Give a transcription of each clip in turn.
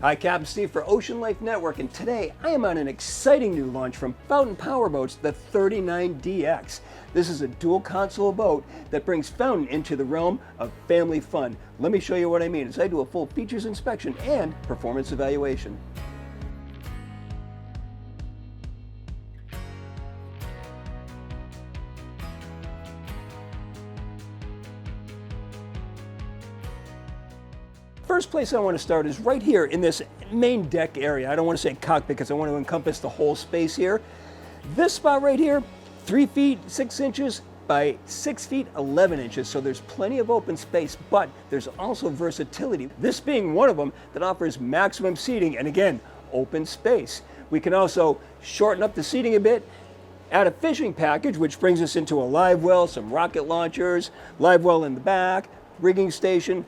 Hi, Captain Steve for Ocean Life Network, and today I am on an exciting new launch from Fountain Powerboats, the 39DX. This is a dual console boat that brings Fountain into the realm of family fun. Let me show you what I mean as I do a full features inspection and performance evaluation. First place I want to start is right here in this main deck area. I don't want to say cockpit because I want to encompass the whole space here. This spot right here, 3 feet 6 inches by 6 feet 11 inches, so there's plenty of open space, but there's also versatility, this being one of them that offers maximum seating and again, open space. We can also shorten up the seating a bit, add a fishing package, which brings us into a live well, some rocket launchers, live well in the back, rigging station,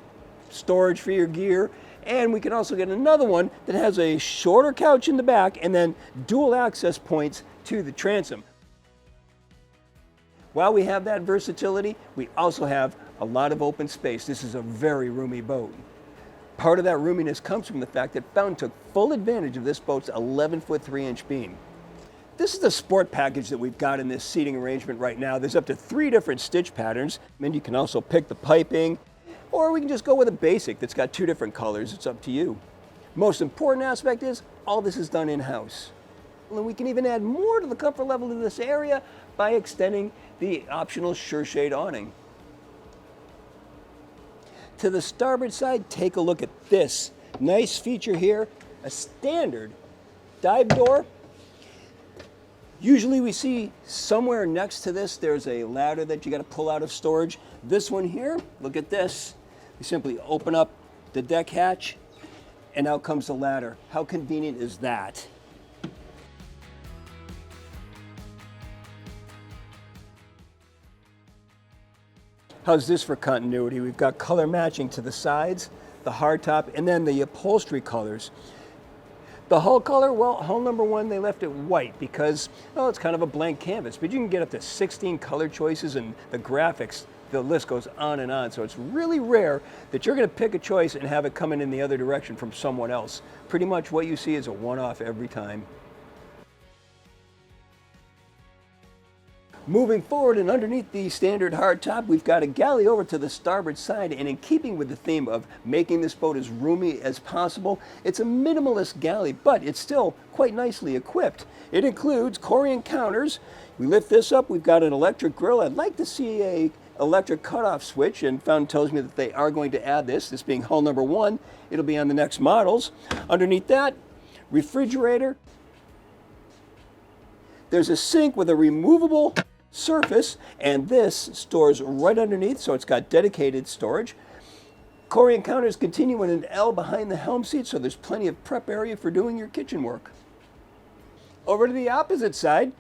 storage for your gear, and we can also get another one that has a shorter couch in the back and then dual access points to the transom. While we have that versatility, we also have a lot of open space. This is a very roomy boat. Part of that roominess comes from the fact that Fountain took full advantage of this boat's 11-foot 3-inch beam. This is the sport package that we've got in this seating arrangement right now. There's up to 3 different stitch patterns, and you can also pick the piping, or we can just go with a basic that's got 2 different colors. It's up to you. Most important aspect is all this is done in-house. And we can even add more to the comfort level of this area by extending the optional Shade awning. To the starboard side, take a look at this nice feature here, a standard dive door. Usually we see somewhere next to this, there's a ladder that you got to pull out of storage. This one here, look at this. You simply open up the deck hatch and out comes the ladder. How convenient is that? How's this for continuity? We've got color matching to the sides, the hardtop, and then the upholstery colors. The hull color, well, hull number 1, they left it white because, well, it's kind of a blank canvas, but you can get up to 16 color choices and the graphics, the list goes on and on. So it's really rare that you're going to pick a choice and have it coming in the other direction from someone else. Pretty much what you see is a one-off every time. Moving forward and underneath the standard hardtop, we've got a galley over to the starboard side, and in keeping with the theme of making this boat as roomy as possible, it's a minimalist galley, but it's still quite nicely equipped. It includes Corian counters. We lift this up, we've got an electric grill. I'd like to see a electric cutoff switch, and Fountain tells me that they are going to add this being hull number 1. It'll be on the next models. Underneath that, refrigerator. There's a sink with a removable surface, and this stores right underneath, so it's got dedicated storage. Corian counters continue in an L behind the helm seat, so there's plenty of prep area for doing your kitchen work. Over to the opposite side,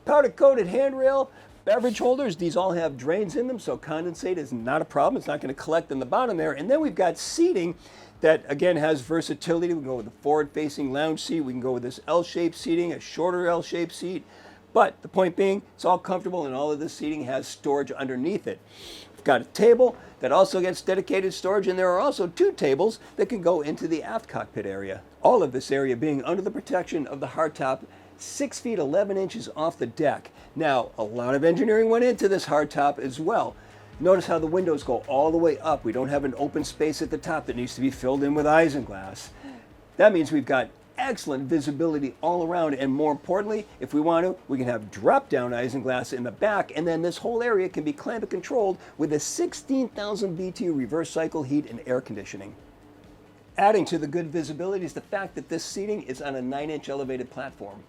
powder coated handrail, beverage holders. These all have drains in them, so condensate is not a problem. It's not going to collect in the bottom there. And then we've got seating that again has versatility. We can go with a forward-facing lounge seat. We can go with this L-shaped seating, a shorter L-shaped seat. But the point being, it's all comfortable and all of this seating has storage underneath it. We've got a table that also gets dedicated storage, and there are also 2 tables that can go into the aft cockpit area. All of this area being under the protection of the hardtop, 6 feet 11 inches off the deck. Now, a lot of engineering went into this hardtop as well. Notice how the windows go all the way up. We don't have an open space at the top that needs to be filled in with isinglass. That means we've got excellent visibility all around, and more importantly, if we want to, we can have drop-down isinglass in the back, and then this whole area can be climate controlled with a 16,000 BTU reverse cycle heat and air conditioning. Adding to the good visibility is the fact that this seating is on a 9-inch elevated platform.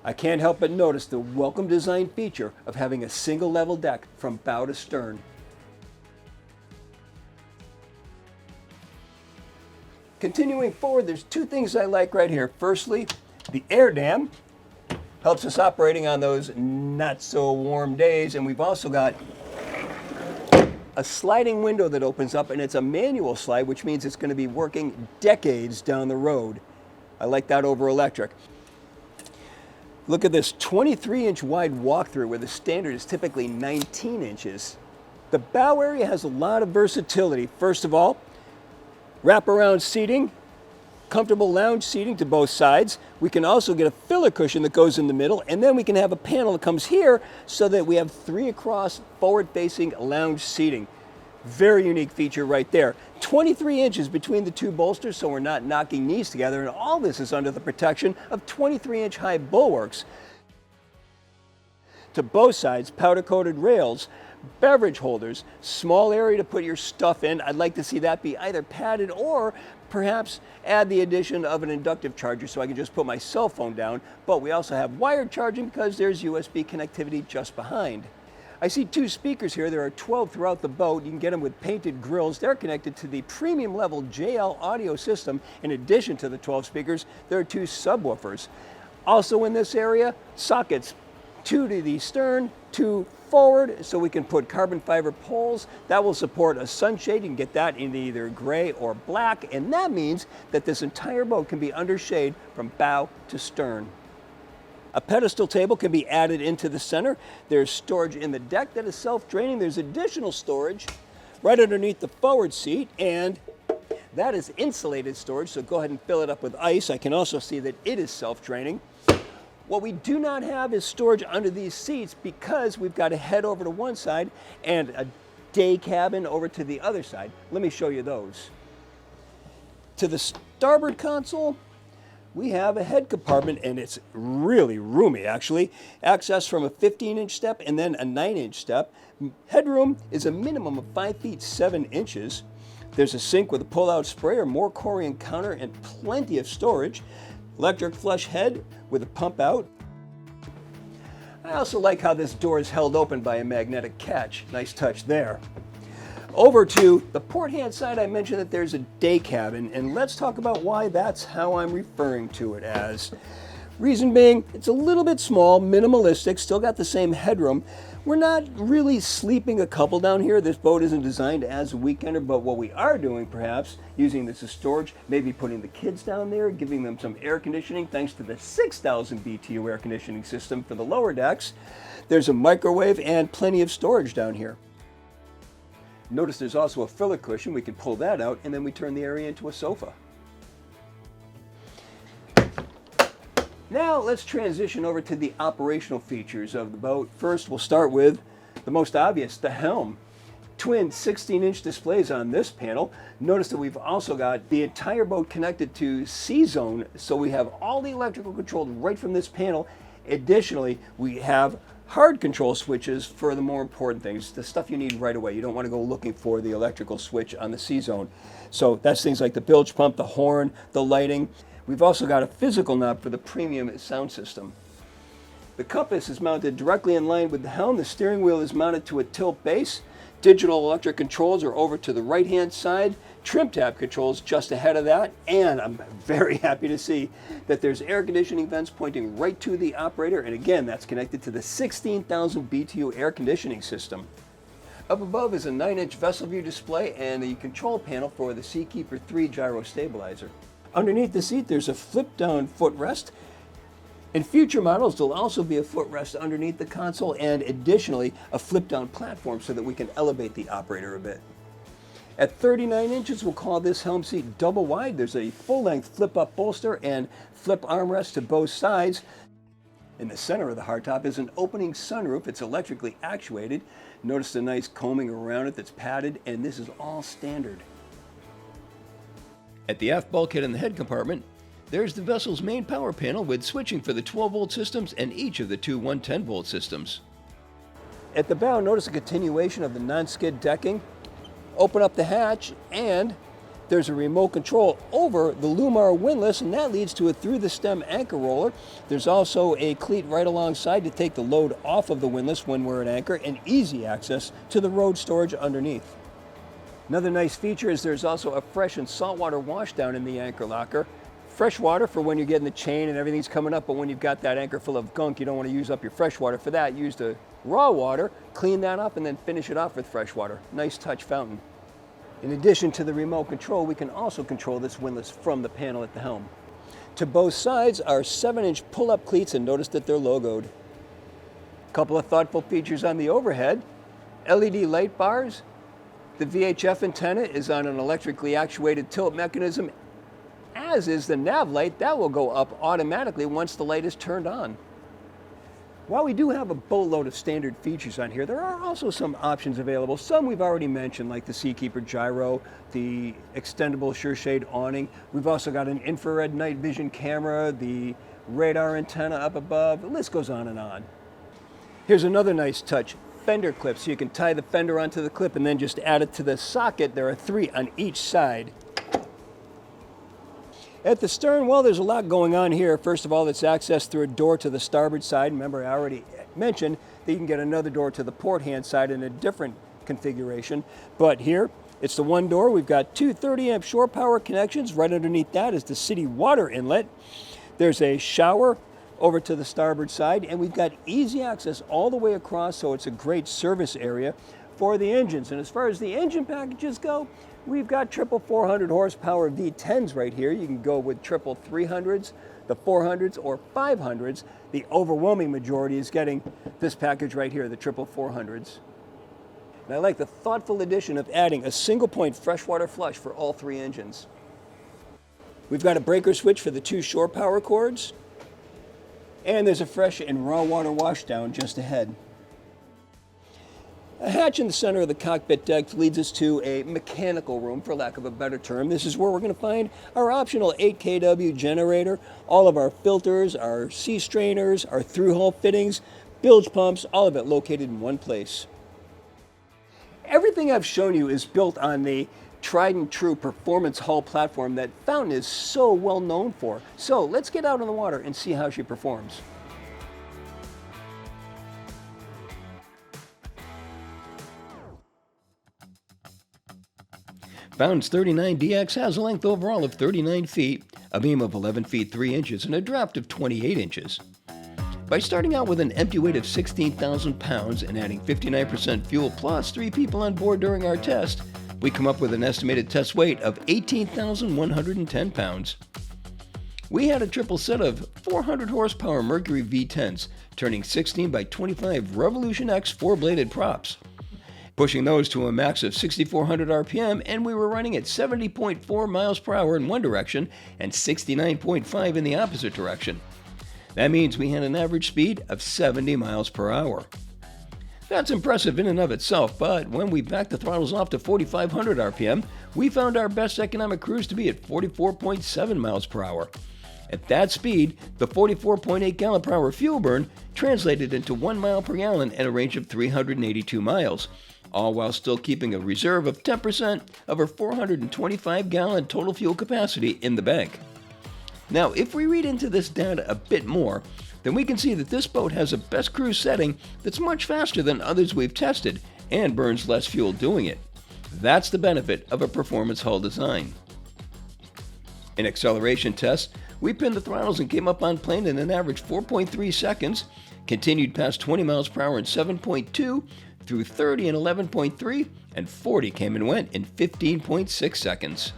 I can't help but notice the welcome design feature of having a single level deck from bow to stern. Continuing forward, there's 2 things I like right here. Firstly, the air dam helps us operating on those not so warm days, and we've also got a sliding window that opens up, and it's a manual slide, which means it's going to be working decades down the road. I like that over electric. Look at this 23-inch wide walkthrough where the standard is typically 19 inches. The bow area has a lot of versatility. First of all, wraparound seating, Comfortable lounge seating to both sides. We can also get a filler cushion that goes in the middle, and then we can have a panel that comes here so that we have 3 across forward-facing lounge seating. Very unique feature right there. 23 inches between the 2 bolsters, so we're not knocking knees together, and all this is under the protection of 23-inch high bulwarks. To both sides, powder-coated rails, beverage holders, small area to put your stuff in. I'd like to see that be either padded or perhaps add the addition of an inductive charger so I can just put my cell phone down. But we also have wired charging because there's USB connectivity just behind. I see 2 speakers here. There are 12 throughout the boat. You can get them with painted grills. They're connected to the premium level JL audio system. In addition to the 12 speakers, there are 2 subwoofers. Also in this area, sockets, 2 to the stern, 2 forward, so we can put carbon fiber poles. That will support a sunshade. You can get that in either gray or black, and that means that this entire boat can be under shade from bow to stern. A pedestal table can be added into the center. There's storage in the deck that is self-draining. There's additional storage right underneath the forward seat, and that is insulated storage, so go ahead and fill it up with ice. I can also see that it is self-draining. What we do not have is storage under these seats because we've got to head over to one side and a day cabin over to the other side. Let me show you those. To the starboard console, we have a head compartment, and it's really roomy actually. Access from a 15-inch step and then a 9-inch step. Headroom is a minimum of 5 feet 7 inches. There's a sink with a pull-out sprayer, more Corian counter, and plenty of storage. Electric flush head with a pump out. I also like how this door is held open by a magnetic catch. Nice touch there. Over to the port hand side, I mentioned that there's a day cabin, and let's talk about why that's how I'm referring to it as. Reason being, it's a little bit small, minimalistic, still got the same headroom. We're not really sleeping a couple down here. This boat isn't designed as a weekender, but what we are doing perhaps, using this as storage, maybe putting the kids down there, giving them some air conditioning thanks to the 6,000 BTU air conditioning system for the lower decks. There's a microwave and plenty of storage down here. Notice there's also a filler cushion. We can pull that out, and then we turn the area into a sofa. Now let's transition over to the operational features of the boat. First, we'll start with the most obvious, the helm. Twin 16-inch displays on this panel. Notice that we've also got the entire boat connected to C-Zone, so we have all the electrical controlled right from this panel. Additionally, we have hard control switches for the more important things, the stuff you need right away. You don't want to go looking for the electrical switch on the C-Zone. So that's things like the bilge pump, the horn, the lighting. We've also got a physical knob for the premium sound system. The compass is mounted directly in line with the helm. The steering wheel is mounted to a tilt base. Digital electric controls are over to the right-hand side. Trim tab controls just ahead of that. And I'm very happy to see that there's air conditioning vents pointing right to the operator. And again, that's connected to the 16,000 BTU air conditioning system. Up above is a 9-inch vessel view display and the control panel for the Seakeeper 3 gyro stabilizer. Underneath the seat, there's a flip-down footrest. In future models, there'll also be a footrest underneath the console and additionally a flip-down platform so that we can elevate the operator a bit. At 39 inches, we'll call this helm seat double wide. There's a full-length flip-up bolster and flip armrest to both sides. In the center of the hardtop is an opening sunroof. It's electrically actuated. Notice the nice combing around it that's padded, and this is all standard. At the aft bulkhead in the head compartment, there's the vessel's main power panel with switching for the 12-volt systems and each of the 2 110-volt systems. At the bow, notice a continuation of the non-skid decking. Open up the hatch, and there's a remote control over the Lumar windlass, and that leads to a through-the-stem anchor roller. There's also a cleat right alongside to take the load off of the windlass when we're at anchor, and easy access to the road storage underneath. Another nice feature is there's also a fresh and saltwater washdown in the anchor locker. Fresh water for when you're getting the chain and everything's coming up, but when you've got that anchor full of gunk, you don't want to use up your fresh water. For that, use the raw water, clean that up, and then finish it off with fresh water. Nice touch fountain. In addition to the remote control, we can also control this windlass from the panel at the helm. To both sides are 7-inch pull-up cleats, and notice that they're logoed. A couple of thoughtful features on the overhead. LED light bars. The VHF antenna is on an electrically actuated tilt mechanism, as as is the nav light. That will go up automatically once the light is turned on. While we do have a boatload of standard features on here, there are also some options available. Some we've already mentioned, like the Seakeeper gyro, the extendable Sureshade awning. We've also got an infrared night vision camera, the radar antenna up above. The list goes on and on. Here's another nice touch, fender clip. So you can tie the fender onto the clip and then just add it to the socket. There are 3 on each side. At the stern, well, there's a lot going on here. First of all, it's accessed through a door to the starboard side. Remember, I already mentioned that you can get another door to the port hand side in a different configuration. But here, it's the one door. We've got 2 30-amp shore power connections. Right underneath that is the city water inlet. There's a shower over to the starboard side, and we've got easy access all the way across, so it's a great service area for the engines. And as far as the engine packages go, we've got triple 400 horsepower V10s right here. You can go with triple 300s, the 400s, or 500s. The overwhelming majority is getting this package right here, the triple 400s. And I like the thoughtful addition of adding a single point freshwater flush for all 3 engines. We've got a breaker switch for the 2 shore power cords. And there's a fresh and raw water washdown just ahead. A hatch in the center of the cockpit deck leads us to a mechanical room, for lack of a better term. This is where we're going to find our optional 8 kW generator, all of our filters, our sea strainers, our through-hull fittings, bilge pumps, all of it located in one place. Everything I've shown you is built on the tried and true performance hull platform that Fountain is so well known for. So let's get out on the water and see how she performs. Fountain's 39DX has a length overall of 39 feet, a beam of 11 feet 3 inches, and a draft of 28 inches. By starting out with an empty weight of 16,000 pounds and adding 59% fuel plus 3 people on board during our test, we come up with an estimated test weight of 18,110 pounds. We had a triple set of 400 horsepower Mercury V10s, turning 16 by 25 Revolution X 4-bladed props, pushing those to a max of 6,400 RPM, and we were running at 70.4 miles per hour in one direction and 69.5 in the opposite direction. That means we had an average speed of 70 miles per hour. That's impressive in and of itself, but when we backed the throttles off to 4,500 RPM, we found our best economic cruise to be at 44.7 miles per hour. At that speed, the 44.8 gallon per hour fuel burn translated into 1 mile per gallon and a range of 382 miles, all while still keeping a reserve of 10% of our 425 gallon total fuel capacity in the bank. Now, if we read into this data a bit more, then we can see that this boat has a best cruise setting that's much faster than others we've tested and burns less fuel doing it. That's the benefit of a performance hull design. In acceleration tests, we pinned the throttles and came up on plane in an average 4.3 seconds, continued past 20 miles per hour in 7.2, through 30 in 11.3, and 40 came and went in 15.6 seconds.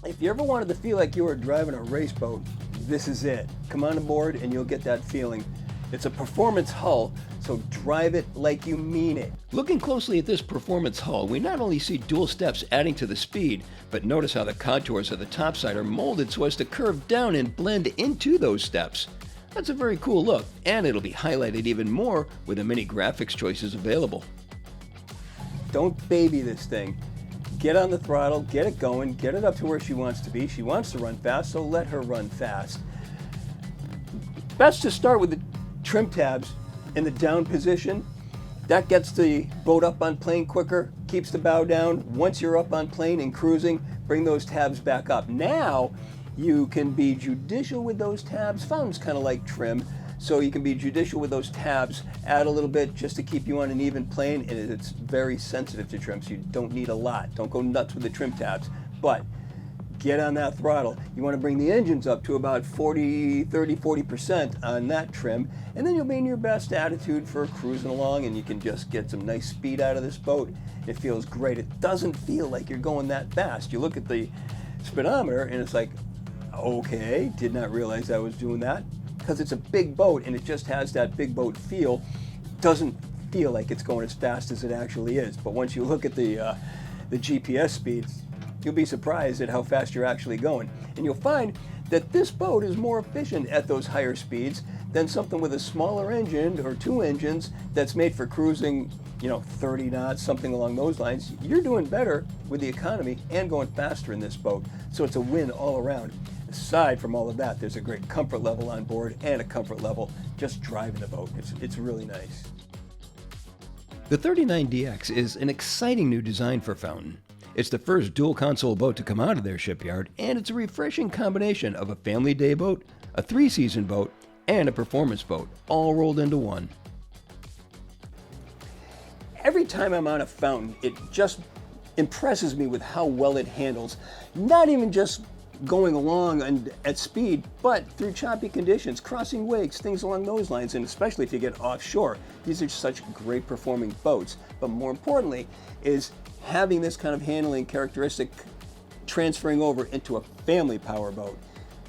If you ever wanted to feel like you were driving a race boat, this is it. Come on aboard and you'll get that feeling. It's a performance hull, so drive it like you mean it. Looking closely at this performance hull, we not only see dual steps adding to the speed, but notice how the contours of the topside are molded so as to curve down and blend into those steps. That's a very cool look, and it'll be highlighted even more with the many graphics choices available. Don't baby this thing. Get on the throttle, get it going, get it up to where she wants to be. She wants to run fast, so let her run fast. Best to start with the trim tabs in the down position. That gets the boat up on plane quicker, keeps the bow down. Once you're up on plane and cruising, bring those tabs back up. Now, you can be judicial with those tabs. Fountain's kind of like trim, so you can be judicial with those tabs. Add a little bit just to keep you on an even plane, and it's very sensitive to trim, so you don't need a lot. Don't go nuts with the trim tabs, but get on that throttle. You want to bring the engines up to about 40% on that trim, and then you'll be in your best attitude for cruising along, and you can just get some nice speed out of this boat. It feels great. It doesn't feel like you're going that fast. You look at the speedometer, and it's like, okay, did not realize I was doing that. Because it's a big boat and it just has that big boat feel, doesn't feel like it's going as fast as it actually is. But once you look at the GPS speed, you'll be surprised at how fast you're actually going. And you'll find that this boat is more efficient at those higher speeds than something with a smaller engine or two engines that's made for cruising, 30 knots, something along those lines. You're doing better with the economy and going faster in this boat. So it's a win all around. Aside from all of that, there's a great comfort level on board and a comfort level just driving the boat. It's really nice. The 39DX is an exciting new design for Fountain. It's the first dual console boat to come out of their shipyard, and it's a refreshing combination of a family day boat, a 3-season boat, and a performance boat, all rolled into one. Every time I'm on a Fountain, it just impresses me with how well it handles, not even just going along and at speed, but through choppy conditions, crossing wakes, things along those lines, and especially if you get offshore. These are such great performing boats, but more importantly is having this kind of handling characteristic transferring over into a family power boat.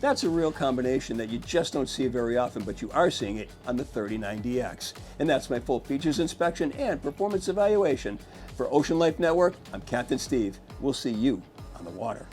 That's a real combination that you just don't see very often, but you are seeing it on the 39DX. And that's my full features inspection and performance evaluation. For Ocean Life Network, I'm Captain Steve. We'll see you on the water.